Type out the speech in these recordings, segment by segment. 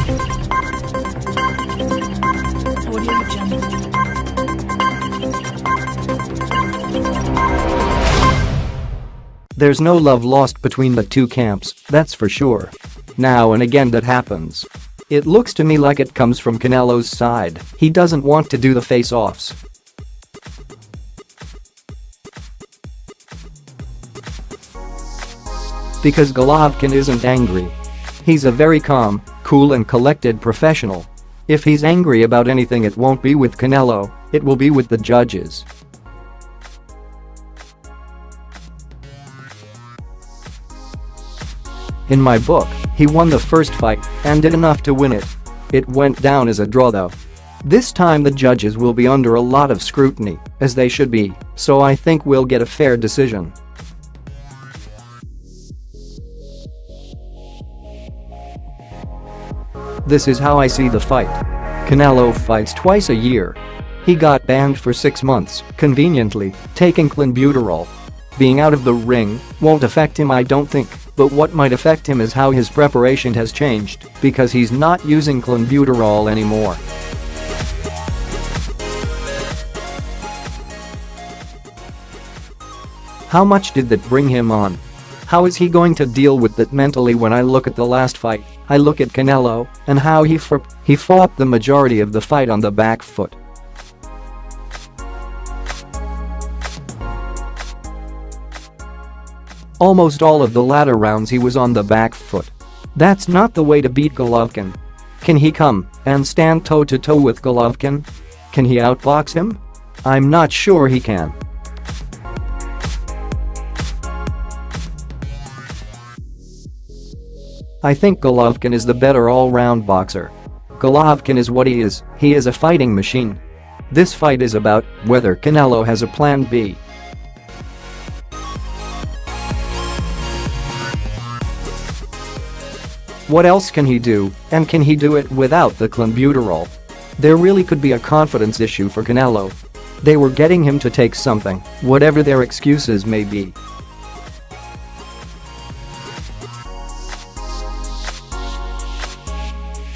Audio Jungle. There's no love lost between the two camps, that's for sure. Now and again that happens. It looks to me like it comes from Canelo's side. He doesn't want to do the face-offs. Because Golovkin isn't angry. He's a very calm, cool and collected professional. If he's angry about anything, it won't be with Canelo, it will be with the judges. In my book, he won the first fight and did enough to win it. It went down as a draw though. This time the judges will be under a lot of scrutiny, as they should be, so I think we'll get a fair decision. This is how I see the fight. Canelo fights twice a year. He got banned for 6 months, conveniently, taking clenbuterol. Being out of the ring won't affect him, I don't think, but what might affect him is how his preparation has changed, because he's not using clenbuterol anymore. How much did that bring him on? How is he going to deal with that mentally? When I look at the last fight, I look at Canelo and how he fought the majority of the fight on the back foot. Almost all of the latter rounds he was on the back foot. That's not the way to beat Golovkin. Can he come and stand toe-to-toe with Golovkin? Can he outbox him? I'm not sure he can. I think Golovkin is the better all-round boxer. Golovkin is what he is a fighting machine. This fight is about whether Canelo has a plan B. What else can he do, and can he do it without the clenbuterol? There really could be a confidence issue for Canelo. They were getting him to take something, whatever their excuses may be.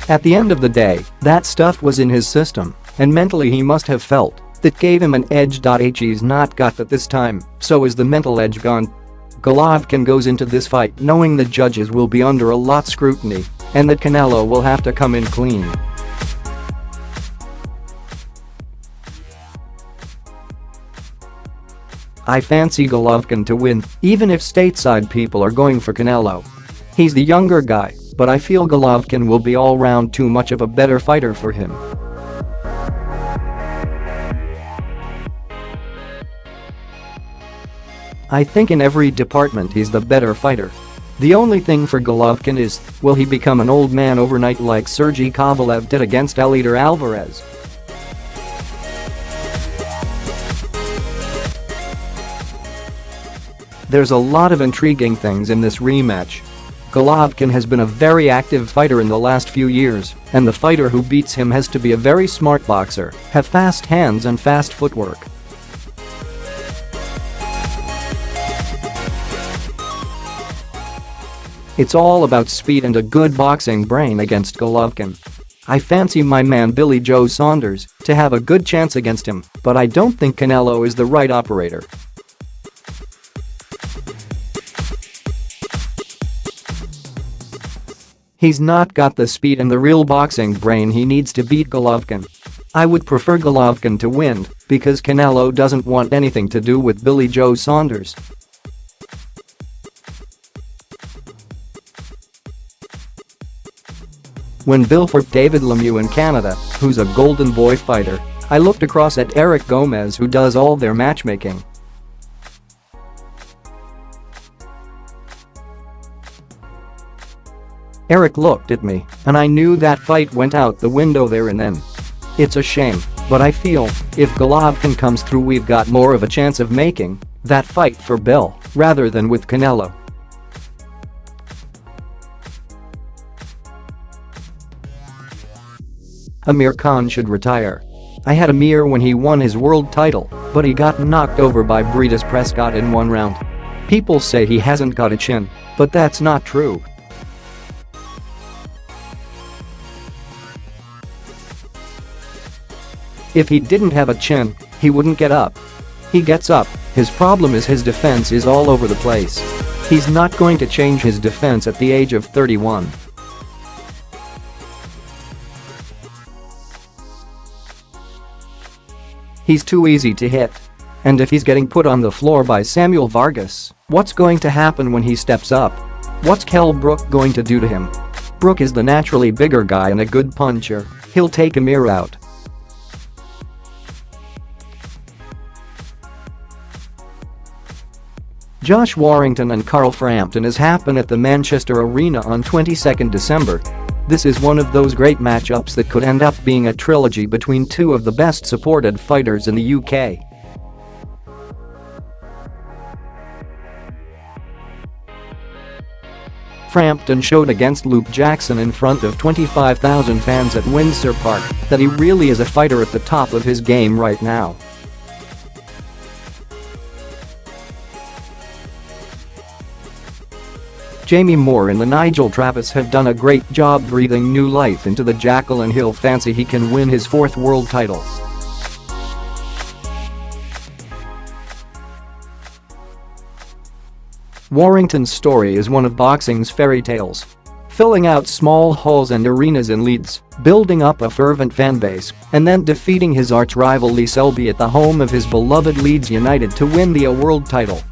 At the end of the day, that stuff was in his system, and mentally he must have felt that gave him an edge.He. He's not got that this time, so is the mental edge gone. Golovkin goes into this fight knowing the judges will be under a lot of scrutiny and that Canelo will have to come in clean. I fancy Golovkin to win, even if stateside people are going for Canelo. He's the younger guy, but I feel Golovkin will be all round too much of a better fighter for him. I think in every department he's the better fighter. The only thing for Golovkin is, will he become an old man overnight like Sergey Kovalev did against Eleider Alvarez? There's a lot of intriguing things in this rematch. Golovkin has been a very active fighter in the last few years, and the fighter who beats him has to be a very smart boxer, have fast hands and fast footwork. It's all about speed and a good boxing brain against Golovkin. I fancy my man Billy Joe Saunders to have a good chance against him, but I don't think Canelo is the right operator. He's not got the speed and the real boxing brain he needs to beat Golovkin. I would prefer Golovkin to win because Canelo doesn't want anything to do with Billy Joe Saunders. When Bill fought David Lemieux in Canada, who's a golden boy fighter, I looked across at Eric Gomez, who does all their matchmaking. Eric looked at me, and I knew that fight went out the window there and then. It's a shame, but I feel if Golovkin comes through, we've got more of a chance of making that fight for Bill rather than with Canelo. Amir Khan should retire. I had Amir when he won his world title, but he got knocked over by Breidis Prescott in one round. People say he hasn't got a chin, but that's not true. If he didn't have a chin, he wouldn't get up. He gets up, his problem is his defense is all over the place. He's not going to change his defense at the age of 31. He's too easy to hit. And if he's getting put on the floor by Samuel Vargas, what's going to happen when he steps up? What's Kell Brook going to do to him? Brook is the naturally bigger guy and a good puncher, he'll take Amir out. Josh Warrington and Carl Frampton is happening at the Manchester Arena on 22nd December. This is one of those great matchups that could end up being a trilogy between two of the best supported fighters in the UK. Frampton showed against Luke Jackson in front of 25,000 fans at Windsor Park that he really is a fighter at the top of his game right now. Jamie Moore and the Nigel Travis have done a great job breathing new life into the Jackal, and he'll fancy he can win his 4th world title. Warrington's story is one of boxing's fairy tales. Filling out small halls and arenas in Leeds, building up a fervent fanbase, and then defeating his arch-rival Lee Selby at the home of his beloved Leeds United to win the world title.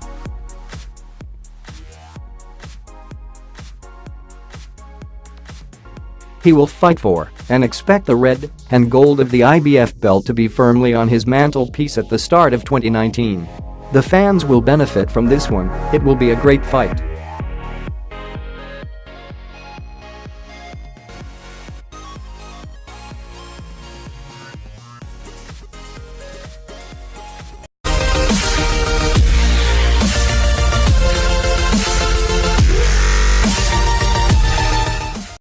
He will fight for and expect the red and gold of the IBF belt to be firmly on his mantelpiece at the start of 2019. The fans will benefit from this one, it will be a great fight.